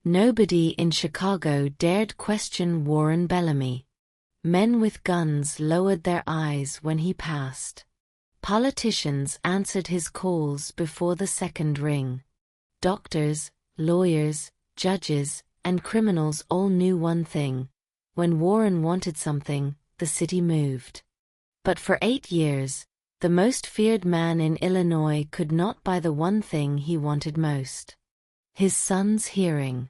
Nobody in Chicago dared question Warren Bellamy. Men with guns lowered their eyes when he passed. Politicians answered his calls before the second ring. Doctors, lawyers, judges, and criminals all knew one thing: when Warren wanted something, the city moved. But for 8 years, the most feared man in Illinois could not buy the one thing he wanted most: his son's hearing.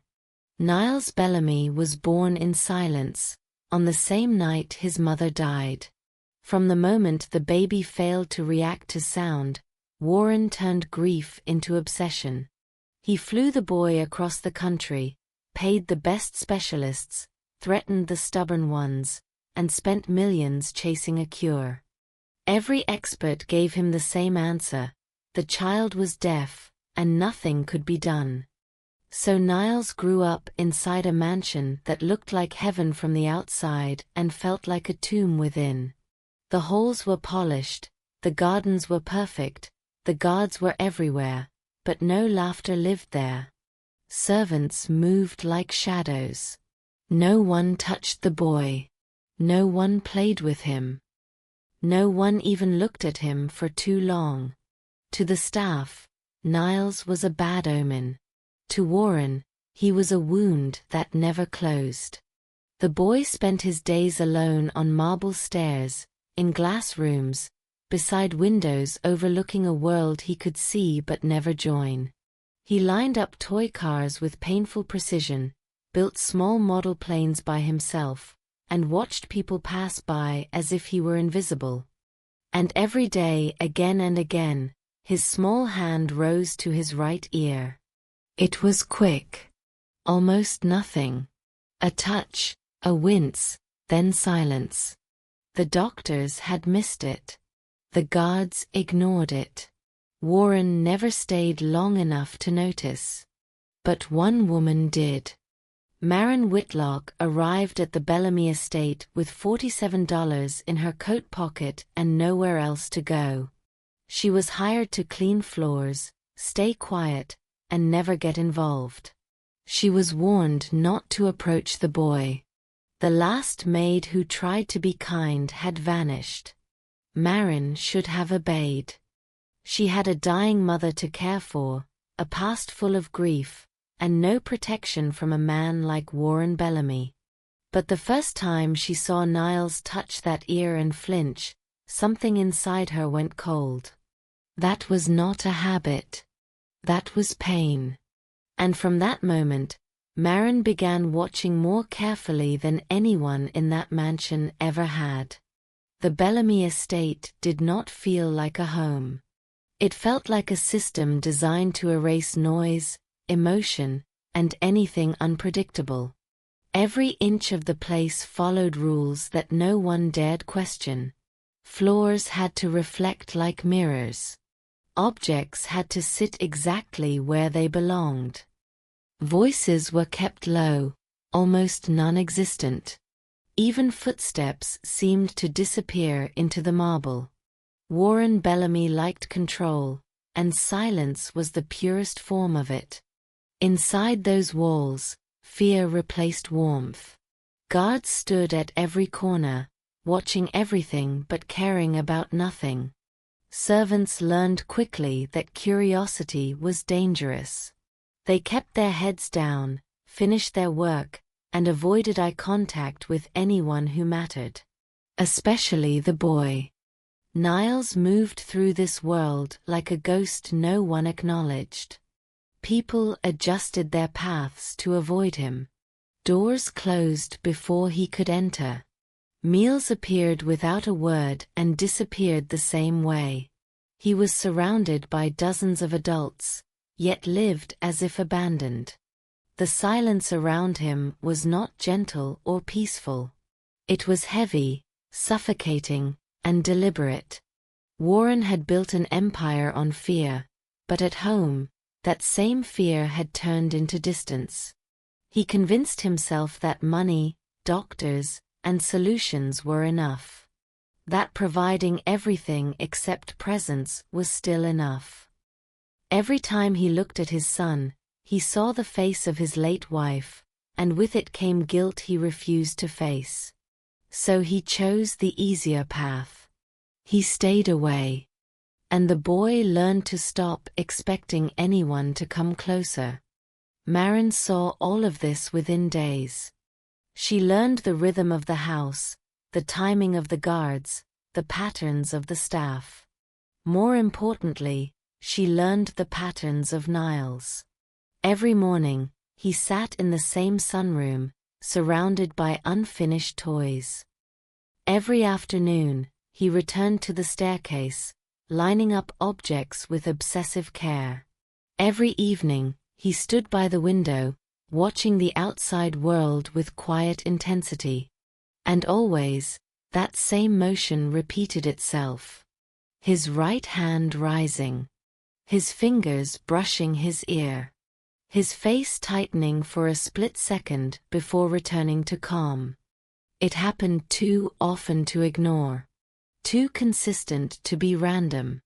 Niles Bellamy was born in silence, on the same night his mother died. From the moment the baby failed to react to sound, Warren turned grief into obsession. He flew the boy across the country, paid the best specialists, threatened the stubborn ones, and spent millions chasing a cure. Every expert gave him the same answer: the child was deaf, and nothing could be done. So Niles grew up inside a mansion that looked like heaven from the outside and felt like a tomb within. The halls were polished, the gardens were perfect, the guards were everywhere, but no laughter lived there. Servants moved like shadows. No one touched the boy. No one played with him. No one even looked at him for too long. To the staff, Niles was a bad omen. To Warren, he was a wound that never closed. The boy spent his days alone on marble stairs, in glass rooms, beside windows overlooking a world he could see but never join. He lined up toy cars with painful precision, built small model planes by himself, and watched people pass by as if he were invisible. And every day, again and again, his small hand rose to his right ear. It was quick. Almost nothing. A touch, a wince, then silence. The doctors had missed it. The guards ignored it. Warren never stayed long enough to notice. But one woman did. Marin Whitlock arrived at the Bellamy estate with $47 in her coat pocket and nowhere else to go. She was hired to clean floors, stay quiet, and never get involved. She was warned not to approach the boy. The last maid who tried to be kind had vanished. Marin should have obeyed. She had a dying mother to care for, a past full of grief, and no protection from a man like Warren Bellamy. But the first time she saw Niles touch that ear and flinch, something inside her went cold. That was not a habit. That was pain. And from that moment, Marin began watching more carefully than anyone in that mansion ever had. The Bellamy estate did not feel like a home. It felt like a system designed to erase noise, emotion, and anything unpredictable. Every inch of the place followed rules that no one dared question. Floors had to reflect like mirrors. Objects had to sit exactly where they belonged. Voices were kept low, almost non-existent. Even footsteps seemed to disappear into the marble. Warren Bellamy liked control, and silence was the purest form of it. Inside those walls, fear replaced warmth. Guards stood at every corner, watching everything but caring about nothing. Servants learned quickly that curiosity was dangerous. They kept their heads down, finished their work, and avoided eye contact with anyone who mattered. Especially the boy. Niles moved through this world like a ghost no one acknowledged. People adjusted their paths to avoid him. Doors closed before he could enter. Meals appeared without a word and disappeared the same way. He was surrounded by dozens of adults, yet lived as if abandoned. The silence around him was not gentle or peaceful. It was heavy, suffocating, and deliberate. Warren had built an empire on fear, but at home, that same fear had turned into distance. He convinced himself that money, doctors, and solutions were enough. That providing everything except presence was still enough. Every time he looked at his son, he saw the face of his late wife, and with it came guilt he refused to face. So he chose the easier path. He stayed away. And the boy learned to stop expecting anyone to come closer. Maren saw all of this within days. She learned the rhythm of the house, the timing of the guards, the patterns of the staff. More importantly, she learned the patterns of Niles. Every morning, he sat in the same sunroom, surrounded by unfinished toys. Every afternoon, he returned to the staircase, lining up objects with obsessive care. Every evening, he stood by the window, watching the outside world with quiet intensity. And always, that same motion repeated itself. His right hand rising. His fingers brushing his ear. His face tightening for a split second before returning to calm. It happened too often to ignore. Too consistent to be random.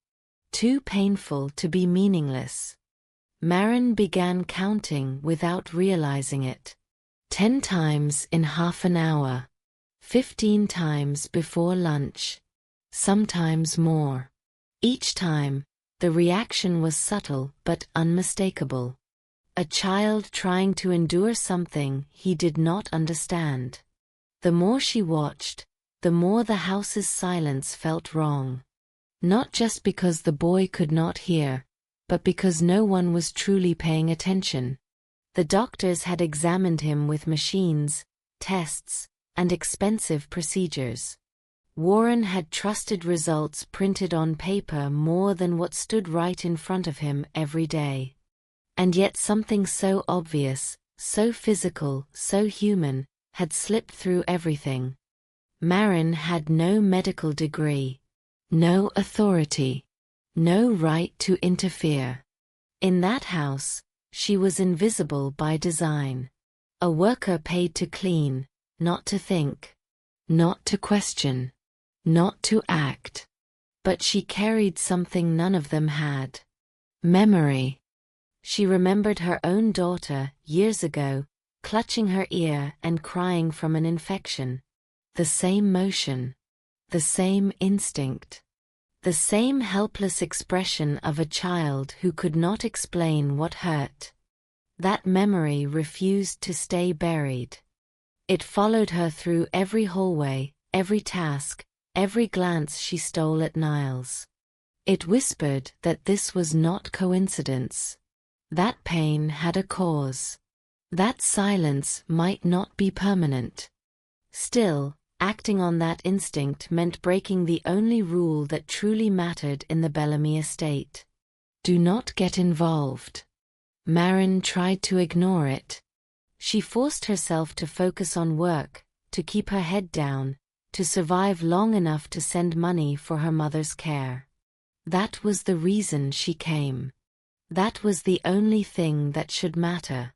Too painful to be meaningless. Maren began counting without realizing it. 10 times in half an hour. 15 times before lunch. Sometimes more. Each time, the reaction was subtle but unmistakable. A child trying to endure something he did not understand. The more she watched, the more the house's silence felt wrong. Not just because the boy could not hear, but because no one was truly paying attention. The doctors had examined him with machines, tests, and expensive procedures. Warren had trusted results printed on paper more than what stood right in front of him every day. And yet something so obvious, so physical, so human, had slipped through everything. Maren had no medical degree, no authority, no right to interfere. In that house, she was invisible by design. A worker paid to clean, not to think, not to question, not to act. But she carried something none of them had. Memory. She remembered her own daughter, years ago, clutching her ear and crying from an infection. The same motion. The same instinct. The same helpless expression of a child who could not explain what hurt. That memory refused to stay buried. It followed her through every hallway, every task, every glance she stole at Niles. It whispered that this was not coincidence. That pain had a cause. That silence might not be permanent. Still, acting on that instinct meant breaking the only rule that truly mattered in the Bellamy estate. Do not get involved. Maren tried to ignore it. She forced herself to focus on work, to keep her head down, to survive long enough to send money for her mother's care. That was the reason she came. That was the only thing that should matter.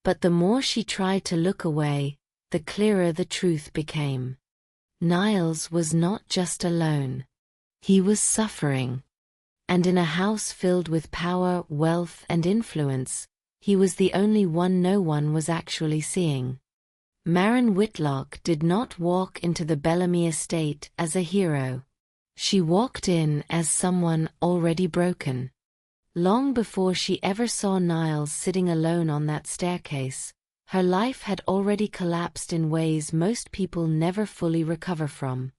But the more she tried to look away, the clearer the truth became. Niles was not just alone. He was suffering. And in a house filled with power, wealth, and influence, he was the only one no one was actually seeing. Maren Whitlock did not walk into the Bellamy estate as a hero. She walked in as someone already broken. Long before she ever saw Niles sitting alone on that staircase, her life had already collapsed in ways most people never fully recover from.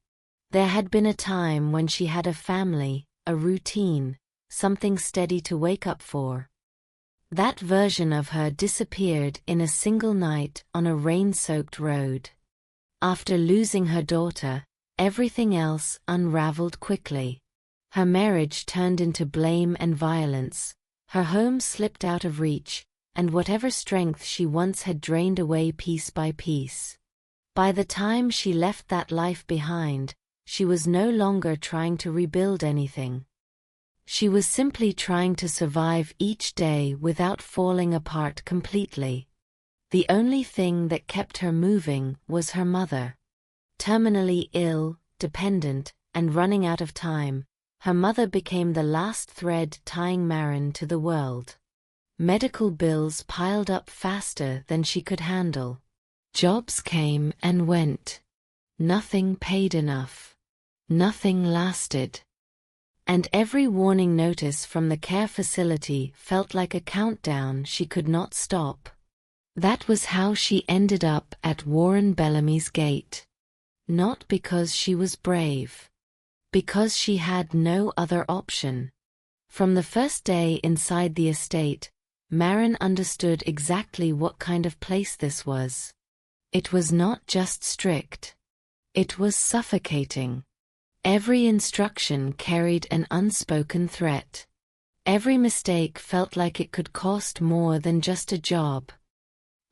There had been a time when she had a family, a routine, something steady to wake up for. That version of her disappeared in a single night on a rain-soaked road. After losing her daughter, everything else unraveled quickly. Her marriage turned into blame and violence, her home slipped out of reach, and whatever strength she once had drained away piece by piece. By the time she left that life behind, she was no longer trying to rebuild anything. She was simply trying to survive each day without falling apart completely. The only thing that kept her moving was her mother. Terminally ill, dependent, and running out of time, her mother became the last thread tying Maren to the world. Medical bills piled up faster than she could handle. Jobs came and went. Nothing paid enough. Nothing lasted. And every warning notice from the care facility felt like a countdown she could not stop. That was how she ended up at Warren Bellamy's gate. Not because she was brave. Because she had no other option. From the first day inside the estate, Marin understood exactly what kind of place this was. It was not just strict. It was suffocating. Every instruction carried an unspoken threat. Every mistake felt like it could cost more than just a job.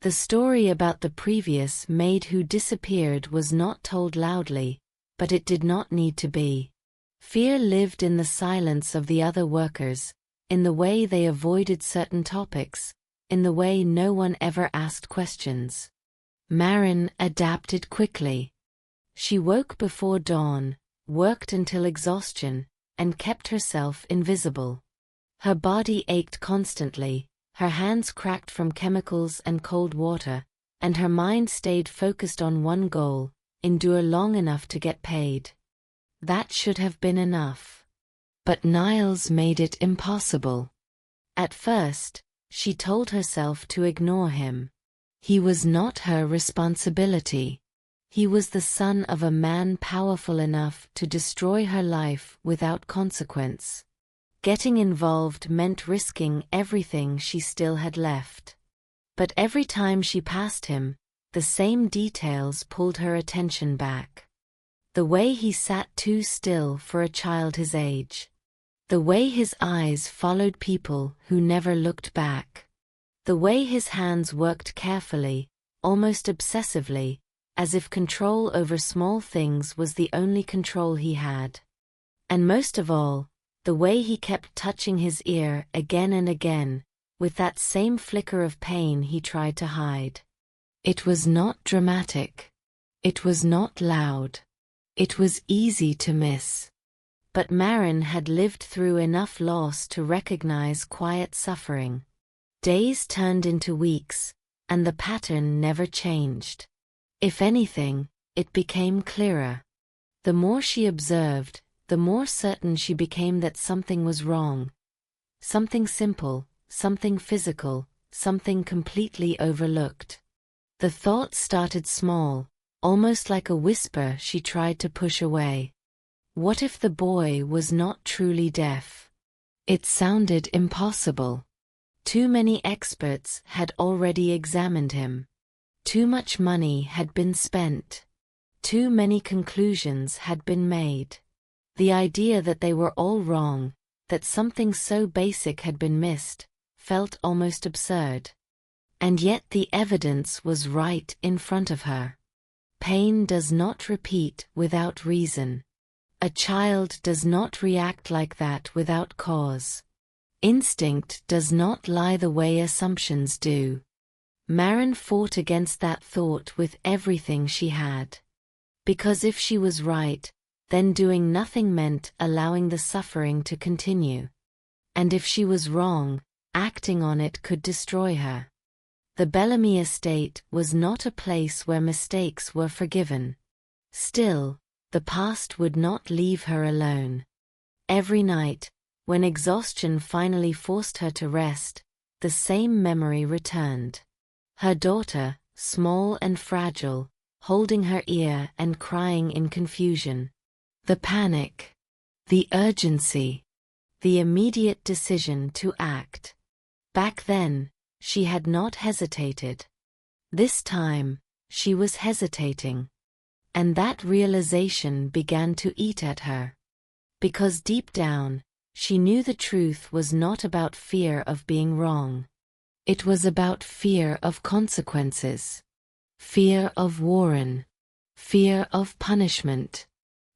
The story about the previous maid who disappeared was not told loudly, but it did not need to be. Fear lived in the silence of the other workers, in the way they avoided certain topics, in the way no one ever asked questions. Marin adapted quickly. She woke before dawn, worked until exhaustion, and kept herself invisible. Her body ached constantly, her hands cracked from chemicals and cold water, and her mind stayed focused on one goal: endure long enough to get paid. That should have been enough. But Niles made it impossible. At first, she told herself to ignore him. He was not her responsibility. He was the son of a man powerful enough to destroy her life without consequence. Getting involved meant risking everything she still had left. But every time she passed him, the same details pulled her attention back. The way he sat too still for a child his age. The way his eyes followed people who never looked back. The way his hands worked carefully, almost obsessively, as if control over small things was the only control he had. And most of all, the way he kept touching his ear again and again, with that same flicker of pain he tried to hide. It was not dramatic. It was not loud. It was easy to miss. But Marin had lived through enough loss to recognize quiet suffering. Days turned into weeks, and the pattern never changed. If anything, it became clearer. The more she observed, the more certain she became that something was wrong. Something simple, something physical, something completely overlooked. The thought started small, almost like a whisper she tried to push away. What if the boy was not truly deaf? It sounded impossible. Too many experts had already examined him. Too much money had been spent. Too many conclusions had been made. The idea that they were all wrong, that something so basic had been missed, felt almost absurd. And yet the evidence was right in front of her. Pain does not repeat without reason. A child does not react like that without cause. Instinct does not lie the way assumptions do. Marin fought against that thought with everything she had. Because if she was right, then doing nothing meant allowing the suffering to continue. And if she was wrong, acting on it could destroy her. The Bellamy estate was not a place where mistakes were forgiven. Still, the past would not leave her alone. Every night, when exhaustion finally forced her to rest, the same memory returned. Her daughter, small and fragile, holding her ear and crying in confusion. The panic. The urgency. The immediate decision to act. Back then, she had not hesitated. This time, she was hesitating. And that realization began to eat at her. Because deep down, she knew the truth was not about fear of being wrong. It was about fear of consequences. Fear of Warren. Fear of punishment.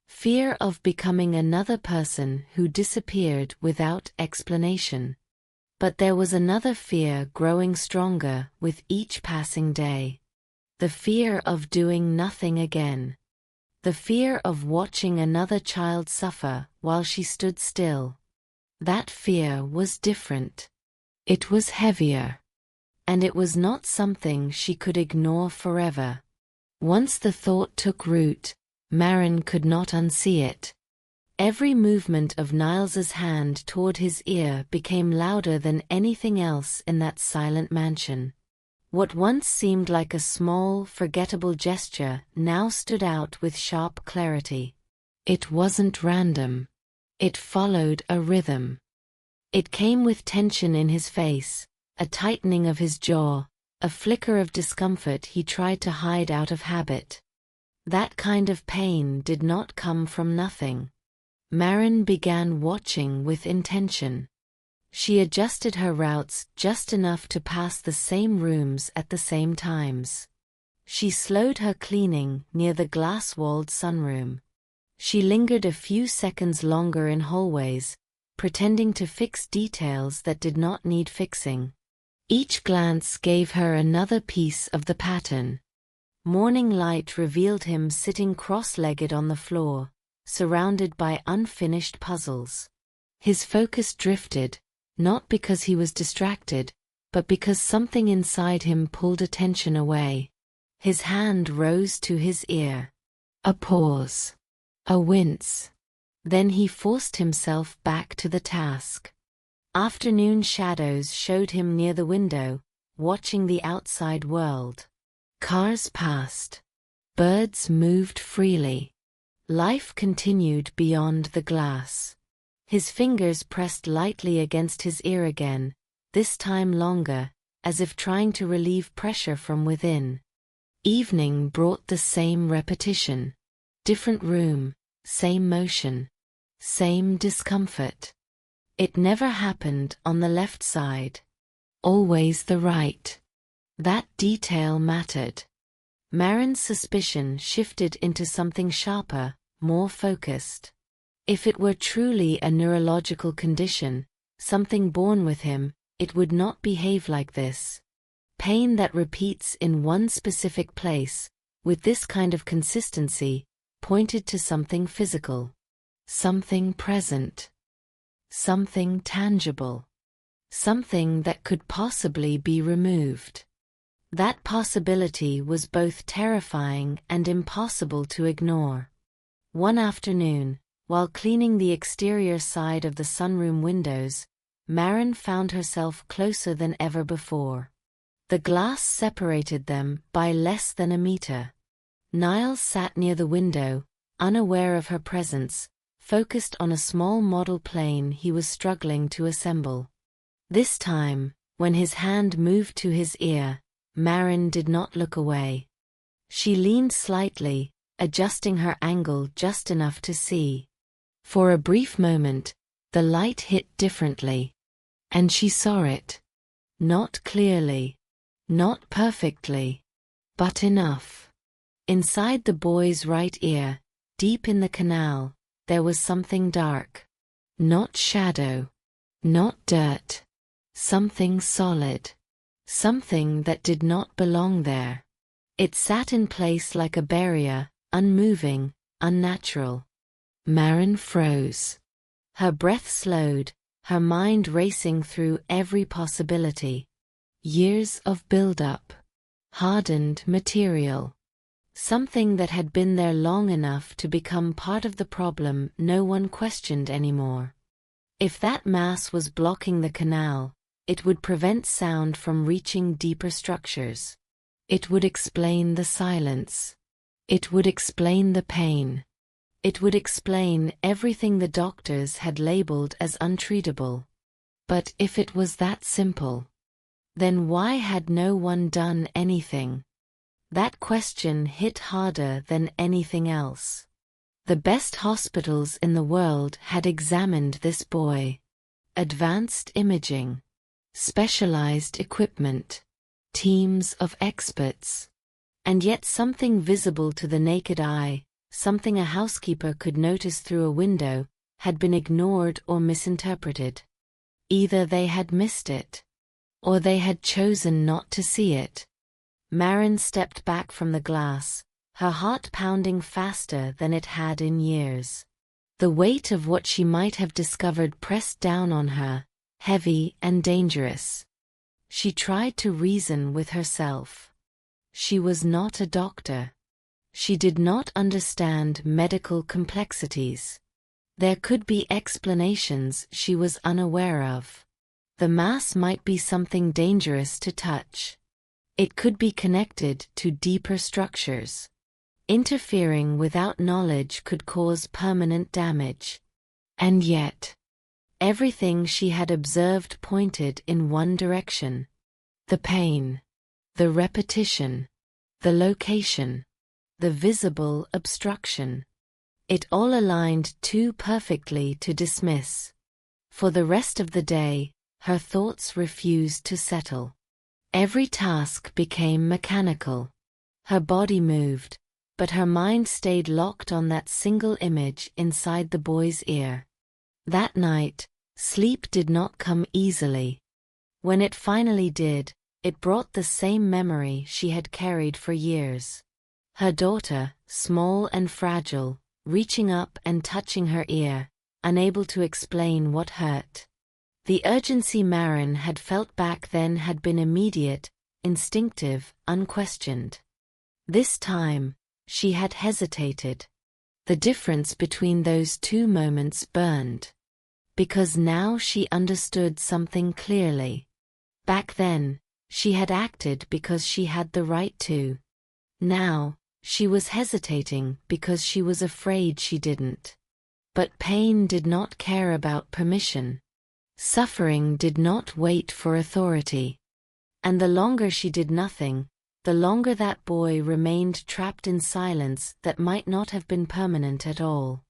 Fear of becoming another person who disappeared without explanation. But there was another fear growing stronger with each passing day. The fear of doing nothing again. The fear of watching another child suffer while she stood still. That fear was different. It was heavier. And it was not something she could ignore forever. Once the thought took root, Marin could not unsee it. Every movement of Niles's hand toward his ear became louder than anything else in that silent mansion. What once seemed like a small, forgettable gesture now stood out with sharp clarity. It wasn't random. It followed a rhythm. It came with tension in his face, a tightening of his jaw, a flicker of discomfort he tried to hide out of habit. That kind of pain did not come from nothing. Marin began watching with intention. She adjusted her routes just enough to pass the same rooms at the same times. She slowed her cleaning near the glass-walled sunroom. She lingered a few seconds longer in hallways, pretending to fix details that did not need fixing. Each glance gave her another piece of the pattern. Morning light revealed him sitting cross-legged on the floor, surrounded by unfinished puzzles. His focus drifted, not because he was distracted, but because something inside him pulled attention away. His hand rose to his ear. A pause. A wince. Then he forced himself back to the task. Afternoon shadows showed him near the window, watching the outside world. Cars passed. Birds moved freely. Life continued beyond the glass. His fingers pressed lightly against his ear again, this time longer, as if trying to relieve pressure from within. Evening brought the same repetition. Different room, same motion, same discomfort. It never happened on the left side. Always the right. That detail mattered. Marin's suspicion shifted into something sharper, more focused. If it were truly a neurological condition, something born with him, it would not behave like this. Pain that repeats in one specific place, with this kind of consistency, pointed to something physical. Something present. Something tangible. Something that could possibly be removed. That possibility was both terrifying and impossible to ignore. One afternoon, while cleaning the exterior side of the sunroom windows, Marin found herself closer than ever before. The glass separated them by less than a meter. Niles sat near the window, unaware of her presence, focused on a small model plane he was struggling to assemble. This time, when his hand moved to his ear, Marin did not look away. She leaned slightly, adjusting her angle just enough to see. For a brief moment, the light hit differently. And she saw it. Not clearly. Not perfectly. But enough. Inside the boy's right ear, deep in the canal, there was something dark. Not shadow. Not dirt. Something solid. Something that did not belong there. It sat in place like a barrier, unmoving, unnatural. Marin froze. Her breath slowed, her mind racing through every possibility. Years of build-up. Hardened material. Something that had been there long enough to become part of the problem no one questioned anymore. If that mass was blocking the canal, it would prevent sound from reaching deeper structures. It would explain the silence. It would explain the pain. It would explain everything the doctors had labeled as untreatable. But if it was that simple, then why had no one done anything? That question hit harder than anything else. The best hospitals in the world had examined this boy. Advanced imaging. Specialized equipment. Teams of experts. And yet something visible to the naked eye, something a housekeeper could notice through a window, had been ignored or misinterpreted. Either they had missed it, or they had chosen not to see it. Marin stepped back from the glass, her heart pounding faster than it had in years. The weight of what she might have discovered pressed down on her, heavy and dangerous. She tried to reason with herself. She was not a doctor. She did not understand medical complexities. There could be explanations she was unaware of. The mass might be something dangerous to touch. It could be connected to deeper structures. Interfering without knowledge could cause permanent damage. And yet, everything she had observed pointed in one direction. The pain, the repetition, the location, the visible obstruction. It all aligned too perfectly to dismiss. For the rest of the day, her thoughts refused to settle. Every task became mechanical. Her body moved, but her mind stayed locked on that single image inside the boy's ear. That night, sleep did not come easily. When it finally did, it brought the same memory she had carried for years. Her daughter, small and fragile, reaching up and touching her ear, unable to explain what hurt. The urgency Maren had felt back then had been immediate, instinctive, unquestioned. This time, she had hesitated. The difference between those two moments burned. Because now she understood something clearly. Back then, she had acted because she had the right to. Now, she was hesitating because she was afraid she didn't. But pain did not care about permission. Suffering did not wait for authority. And the longer she did nothing, the longer that boy remained trapped in silence that might not have been permanent at all.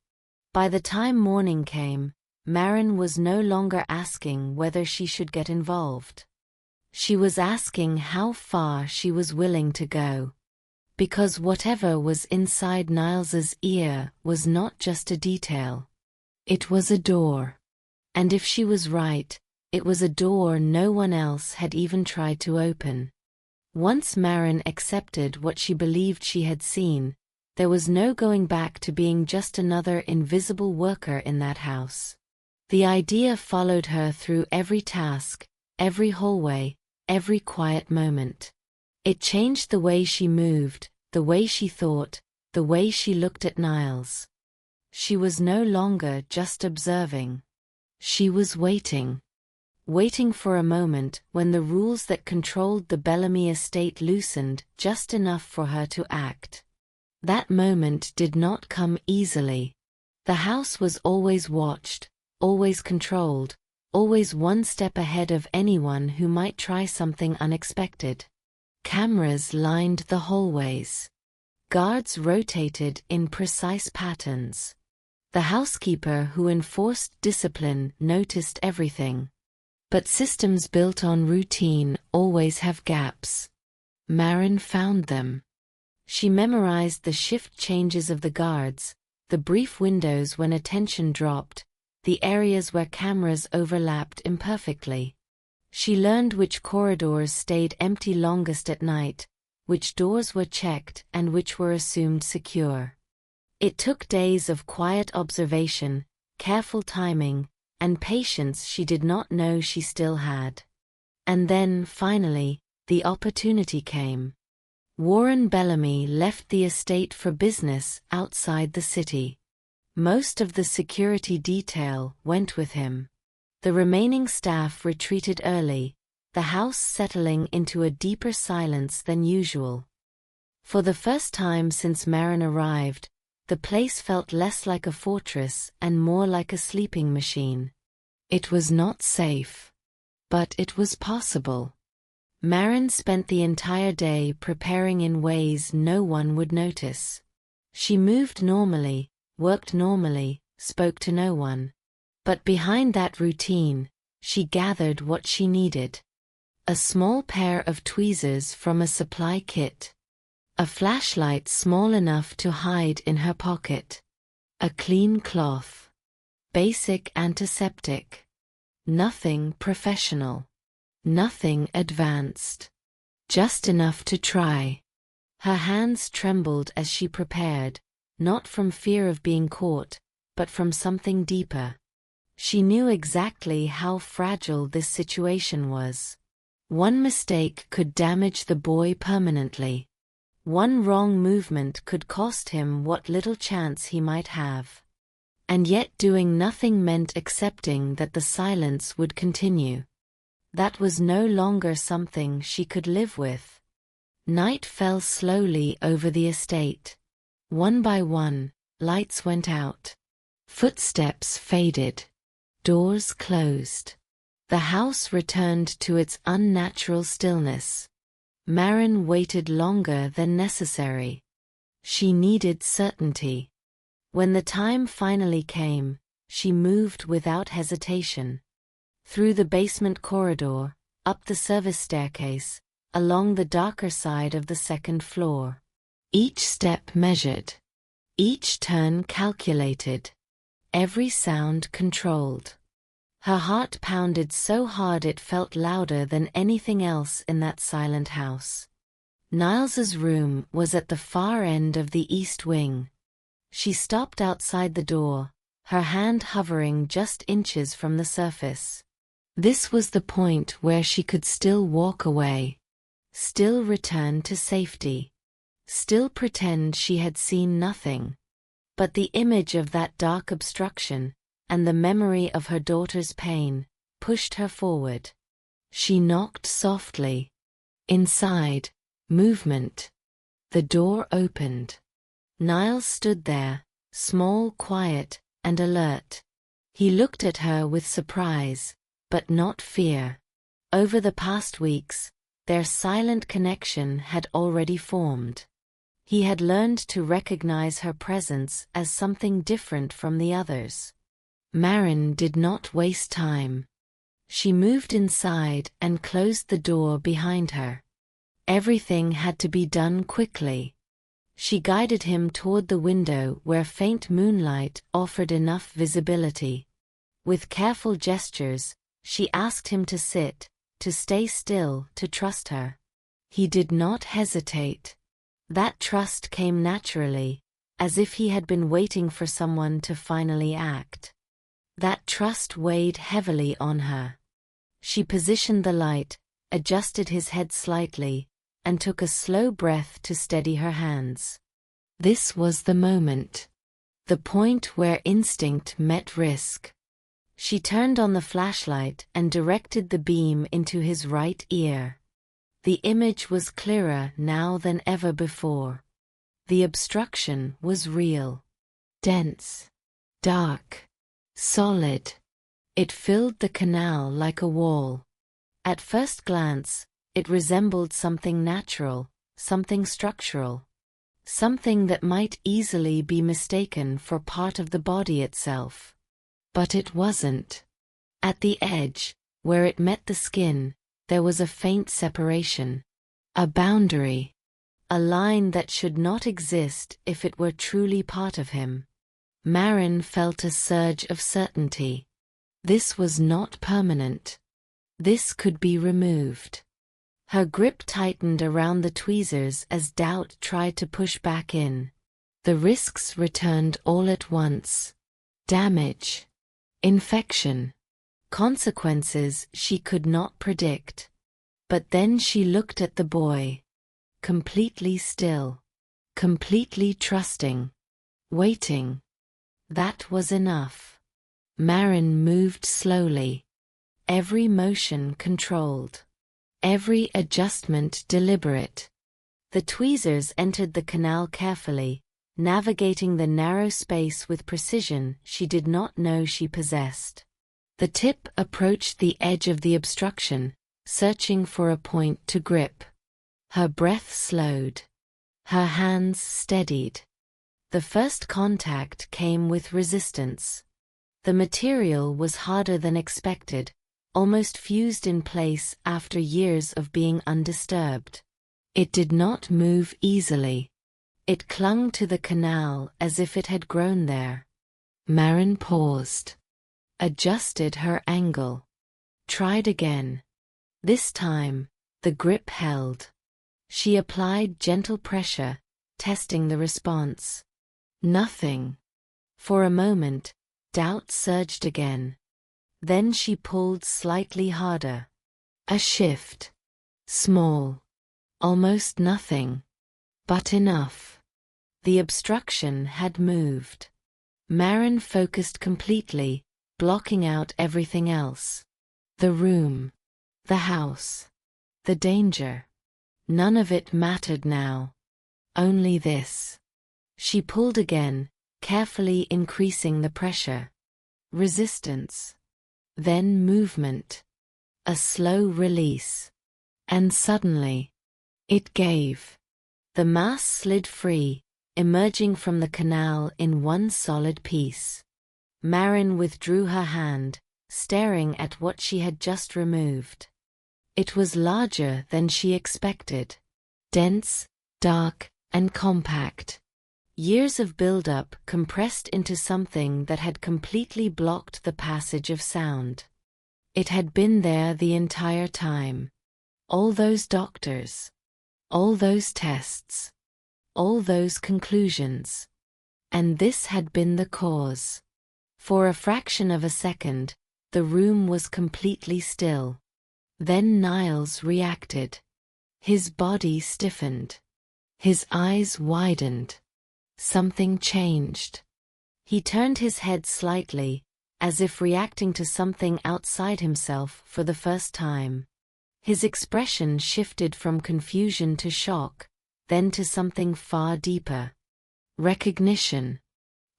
By the time morning came, Maren was no longer asking whether she should get involved. She was asking how far she was willing to go. Because whatever was inside Niles's ear was not just a detail. It was a door. And if she was right, it was a door no one else had even tried to open. Once Maren accepted what she believed she had seen, there was no going back to being just another invisible worker in that house. The idea followed her through every task, every hallway, every quiet moment. It changed the way she moved, the way she thought, the way she looked at Niles. She was no longer just observing. She was waiting. Waiting for a moment when the rules that controlled the Bellamy estate loosened just enough for her to act. That moment did not come easily. The house was always watched, always controlled, always one step ahead of anyone who might try something unexpected. Cameras lined the hallways. Guards rotated in precise patterns. The housekeeper who enforced discipline noticed everything. But systems built on routine always have gaps. Maren found them. She memorized the shift changes of the guards, the brief windows when attention dropped, the areas where cameras overlapped imperfectly. She learned which corridors stayed empty longest at night, which doors were checked and which were assumed secure. It took days of quiet observation, careful timing, and patience she did not know she still had. And then, finally, the opportunity came. Warren Bellamy left the estate for business outside the city. Most of the security detail went with him. The remaining staff retreated early, the house settling into a deeper silence than usual. For the first time since Maren arrived, the place felt less like a fortress and more like a sleeping machine. It was not safe. But it was possible. Maren spent the entire day preparing in ways no one would notice. She moved normally, worked normally, spoke to no one. But behind that routine, she gathered what she needed. A small pair of tweezers from a supply kit. A flashlight small enough to hide in her pocket. A clean cloth. Basic antiseptic. Nothing professional. Nothing advanced. Just enough to try. Her hands trembled as she prepared, not from fear of being caught, but from something deeper. She knew exactly how fragile this situation was. One mistake could damage the boy permanently. One wrong movement could cost him what little chance he might have. And yet doing nothing meant accepting that the silence would continue. That was no longer something she could live with. Night fell slowly over the estate. One by one, lights went out. Footsteps faded. Doors closed. The house returned to its unnatural stillness. Maren waited longer than necessary. She needed certainty. When the time finally came, she moved without hesitation. Through the basement corridor, up the service staircase, along the darker side of the second floor. Each step measured. Each turn calculated. Every sound controlled. Her heart pounded so hard it felt louder than anything else in that silent house. Niles's room was at the far end of the east wing. She stopped outside the door, her hand hovering just inches from the surface. This was the point where she could still walk away, still return to safety, still pretend she had seen nothing. But the image of that dark obstruction, and the memory of her daughter's pain, pushed her forward. She knocked softly. Inside, movement. The door opened. Niles stood there, small, quiet, and alert. He looked at her with surprise, but not fear. Over the past weeks, their silent connection had already formed. He had learned to recognize her presence as something different from the others. Maren did not waste time. She moved inside and closed the door behind her. Everything had to be done quickly. She guided him toward the window where faint moonlight offered enough visibility. With careful gestures, she asked him to sit, to stay still, to trust her. He did not hesitate. That trust came naturally, as if he had been waiting for someone to finally act. That trust weighed heavily on her. She positioned the light, adjusted his head slightly, and took a slow breath to steady her hands. This was the moment. The point where instinct met risk. She turned on the flashlight and directed the beam into his right ear. The image was clearer now than ever before. The obstruction was real. Dense. Dark. Solid. It filled the canal like a wall. At first glance, it resembled something natural, something structural. Something that might easily be mistaken for part of the body itself. But it wasn't. At the edge, where it met the skin, there was a faint separation. A boundary. A line that should not exist if it were truly part of him. Maren felt a surge of certainty. This was not permanent. This could be removed. Her grip tightened around the tweezers as doubt tried to push back in. The risks returned all at once. Damage. Infection. Consequences she could not predict. But then she looked at the boy. Completely still. Completely trusting. Waiting. That was enough. Maren moved slowly. Every motion controlled. Every adjustment deliberate. The tweezers entered the canal carefully, navigating the narrow space with precision she did not know she possessed. The tip approached the edge of the obstruction, searching for a point to grip. Her breath slowed. Her hands steadied. The first contact came with resistance. The material was harder than expected, almost fused in place after years of being undisturbed. It did not move easily. It clung to the canal as if it had grown there. Maren paused. Adjusted her angle. Tried again. This time, the grip held. She applied gentle pressure, testing the response. Nothing. For a moment, doubt surged again. Then she pulled slightly harder. A shift. Small. Almost nothing. But enough. The obstruction had moved. Marin focused completely, blocking out everything else. The room. The house. The danger. None of it mattered now. Only this. She pulled again, carefully increasing the pressure. Resistance. Then movement. A slow release. And suddenly, it gave. The mass slid free, emerging from the canal in one solid piece. Marin withdrew her hand, staring at what she had just removed. It was larger than she expected. Dense, dark, and compact. Years of build-up compressed into something that had completely blocked the passage of sound. It had been there the entire time. All those doctors. All those tests. All those conclusions. And this had been the cause. For a fraction of a second, the room was completely still. Then Niles reacted. His body stiffened. His eyes widened. Something changed. He turned his head slightly, as if reacting to something outside himself for the first time. His expression shifted from confusion to shock, then to something far deeper. Recognition.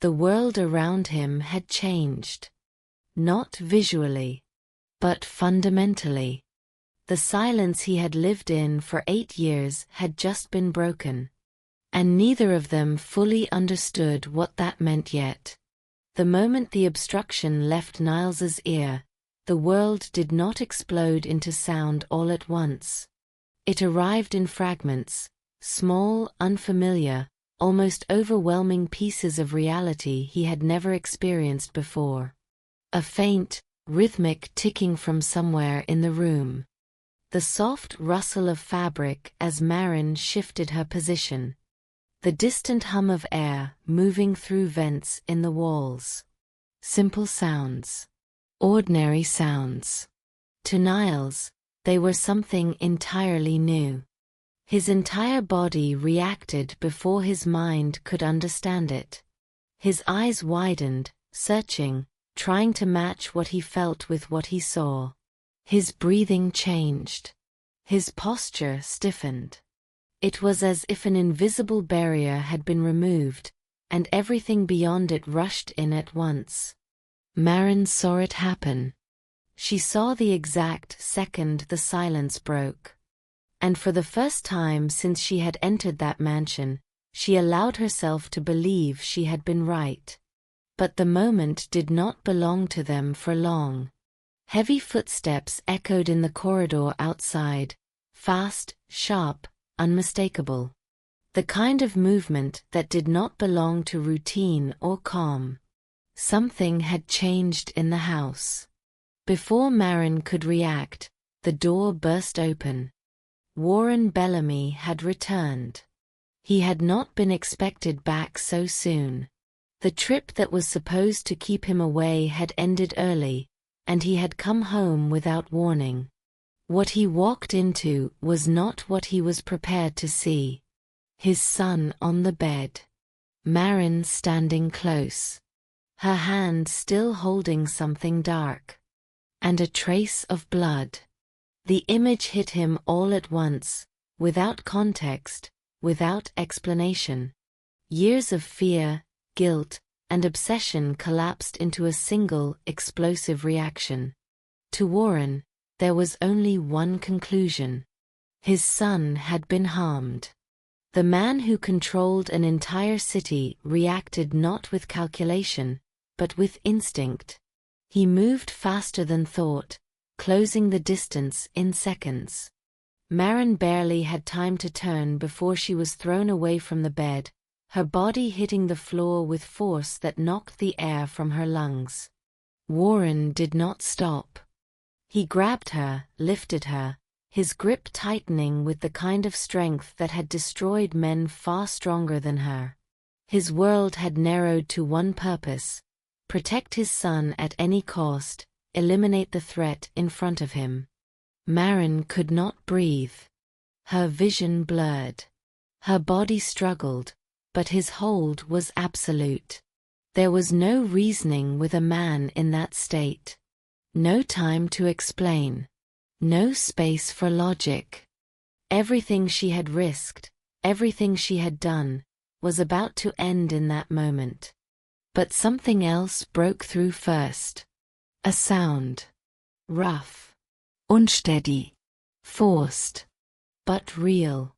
The world around him had changed. Not visually, but fundamentally. The silence he had lived in for 8 years had just been broken. And neither of them fully understood what that meant yet. The moment the obstruction left Niles's ear, the world did not explode into sound all at once. It arrived in fragments, small, unfamiliar, almost overwhelming pieces of reality he had never experienced before. A faint, rhythmic ticking from somewhere in the room. The soft rustle of fabric as Marin shifted her position. The distant hum of air moving through vents in the walls. Simple sounds. Ordinary sounds. To Niles, they were something entirely new. His entire body reacted before his mind could understand it. His eyes widened, searching, trying to match what he felt with what he saw. His breathing changed. His posture stiffened. It was as if an invisible barrier had been removed, and everything beyond it rushed in at once. Marin saw it happen. She saw the exact second the silence broke. And for the first time since she had entered that mansion, she allowed herself to believe she had been right. But the moment did not belong to them for long. Heavy footsteps echoed in the corridor outside, fast, sharp, unmistakable. The kind of movement that did not belong to routine or calm. Something had changed in the house. Before Marin could react, the door burst open. Warren Bellamy had returned. He had not been expected back so soon. The trip that was supposed to keep him away had ended early, and he had come home without warning. What he walked into was not what he was prepared to see. His son on the bed. Marin standing close. Her hand still holding something dark. And a trace of blood. The image hit him all at once, without context, without explanation. Years of fear, guilt, and obsession collapsed into a single, explosive reaction. To Warren, there was only one conclusion. His son had been harmed. The man who controlled an entire city reacted not with calculation, but with instinct. He moved faster than thought, closing the distance in seconds. Marin barely had time to turn before she was thrown away from the bed, her body hitting the floor with force that knocked the air from her lungs. Warren did not stop. He grabbed her, lifted her, his grip tightening with the kind of strength that had destroyed men far stronger than her. His world had narrowed to one purpose: protect his son at any cost, eliminate the threat in front of him. Maren could not breathe. Her vision blurred. Her body struggled, but his hold was absolute. There was no reasoning with a man in that state. No time to explain. No space for logic. Everything she had risked, everything she had done, was about to end in that moment. But something else broke through first. A sound. Rough. Unsteady. Forced. But real.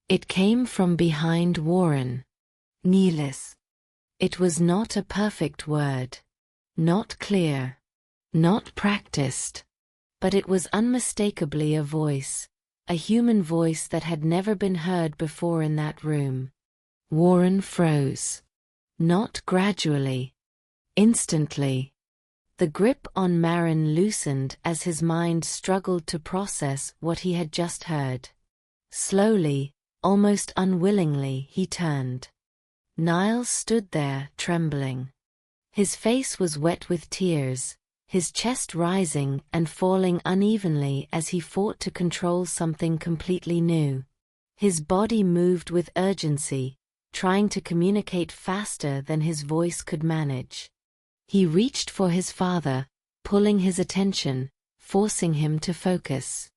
It came from behind Warren. Nilis. It was not a perfect word. Not clear. Not practiced. But it was unmistakably a voice. A human voice that had never been heard before in that room. Warren froze. Not gradually. Instantly. The grip on Maren loosened as his mind struggled to process what he had just heard. Slowly, almost unwillingly, he turned. Niles stood there, trembling. His face was wet with tears, his chest rising and falling unevenly as he fought to control something completely new. His body moved with urgency, trying to communicate faster than his voice could manage. He reached for his father, pulling his attention, forcing him to focus.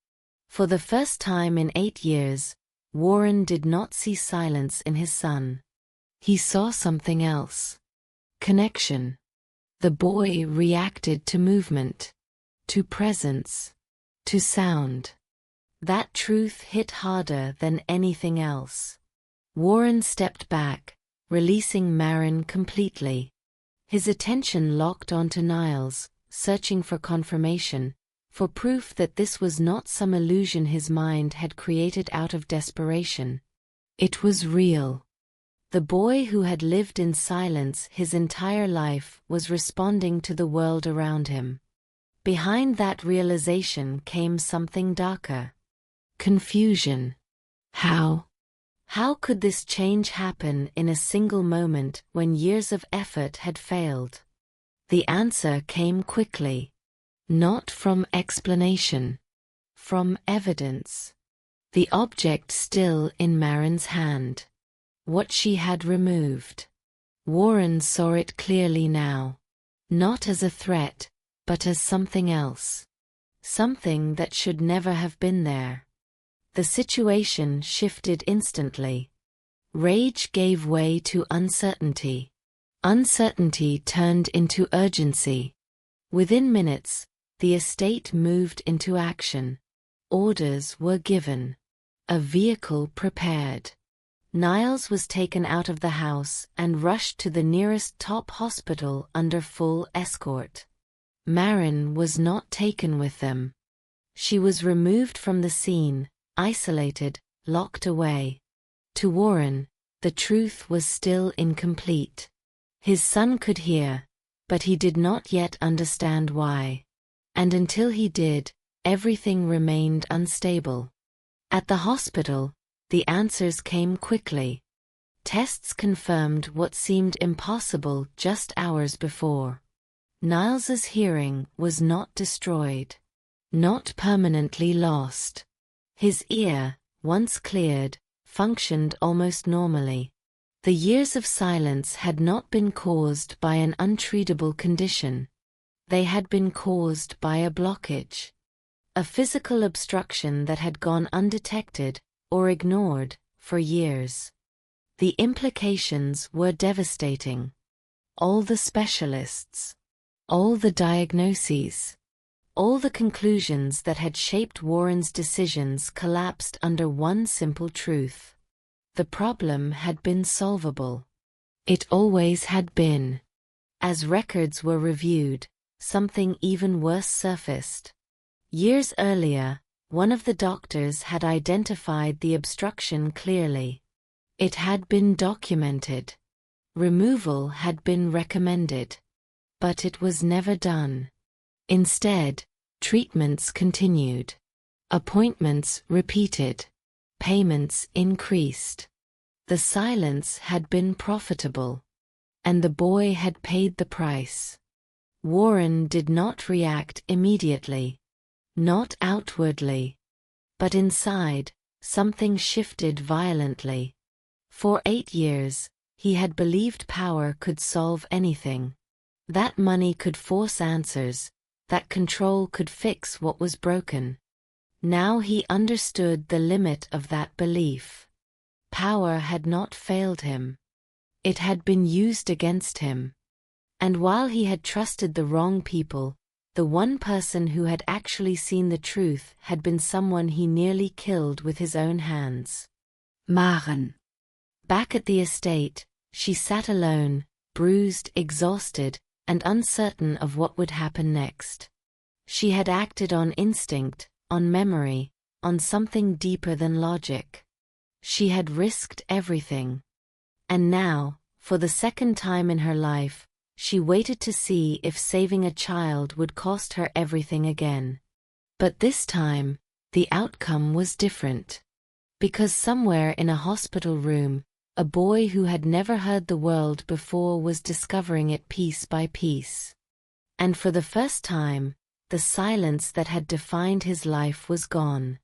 For the first time in 8 years, Warren did not see silence in his son. He saw something else. Connection. The boy reacted to movement, to presence, to sound. That truth hit harder than anything else. Warren stepped back, releasing Maren completely. His attention locked onto Niles, searching for confirmation, for proof that this was not some illusion his mind had created out of desperation. It was real. The boy who had lived in silence his entire life was responding to the world around him. Behind that realization came something darker. Confusion. How? How could this change happen in a single moment when years of effort had failed? The answer came quickly. Not from explanation. From evidence. The object still in Maren's hand. What she had removed. Warren saw it clearly now. Not as a threat, but as something else. Something that should never have been there. The situation shifted instantly. Rage gave way to uncertainty. Uncertainty turned into urgency. Within minutes, the estate moved into action. Orders were given. A vehicle prepared. Niles was taken out of the house and rushed to the nearest top hospital under full escort. Maren was not taken with them. She was removed from the scene, isolated, locked away. To Warren, the truth was still incomplete. His son could hear, but he did not yet understand why. And until he did, everything remained unstable. At the hospital, the answers came quickly. Tests confirmed what seemed impossible just hours before. Niles's hearing was not destroyed. Not permanently lost. His ear, once cleared, functioned almost normally. The years of silence had not been caused by an untreatable condition. They had been caused by a blockage. A physical obstruction that had gone undetected, or ignored, for years. The implications were devastating. All the specialists, all the diagnoses, all the conclusions that had shaped Warren's decisions collapsed under one simple truth. The problem had been solvable. It always had been. As records were reviewed, something even worse surfaced. Years earlier, one of the doctors had identified the obstruction clearly. It had been documented. Removal had been recommended. But it was never done. Instead, treatments continued. Appointments repeated. Payments increased. The silence had been profitable. And the boy had paid the price. Warren did not react immediately. Not outwardly. But inside, something shifted violently. For 8 years, he had believed power could solve anything. That money could force answers, that control could fix what was broken. Now he understood the limit of that belief. Power had not failed him. It had been used against him. And while he had trusted the wrong people, the one person who had actually seen the truth had been someone he nearly killed with his own hands. Maren. Back at the estate, she sat alone, bruised, exhausted, and uncertain of what would happen next. She had acted on instinct, on memory, on something deeper than logic. She had risked everything. And now, for the second time in her life, she waited to see if saving a child would cost her everything again. But this time, the outcome was different. Because somewhere in a hospital room, a boy who had never heard the world before was discovering it piece by piece. And for the first time, the silence that had defined his life was gone.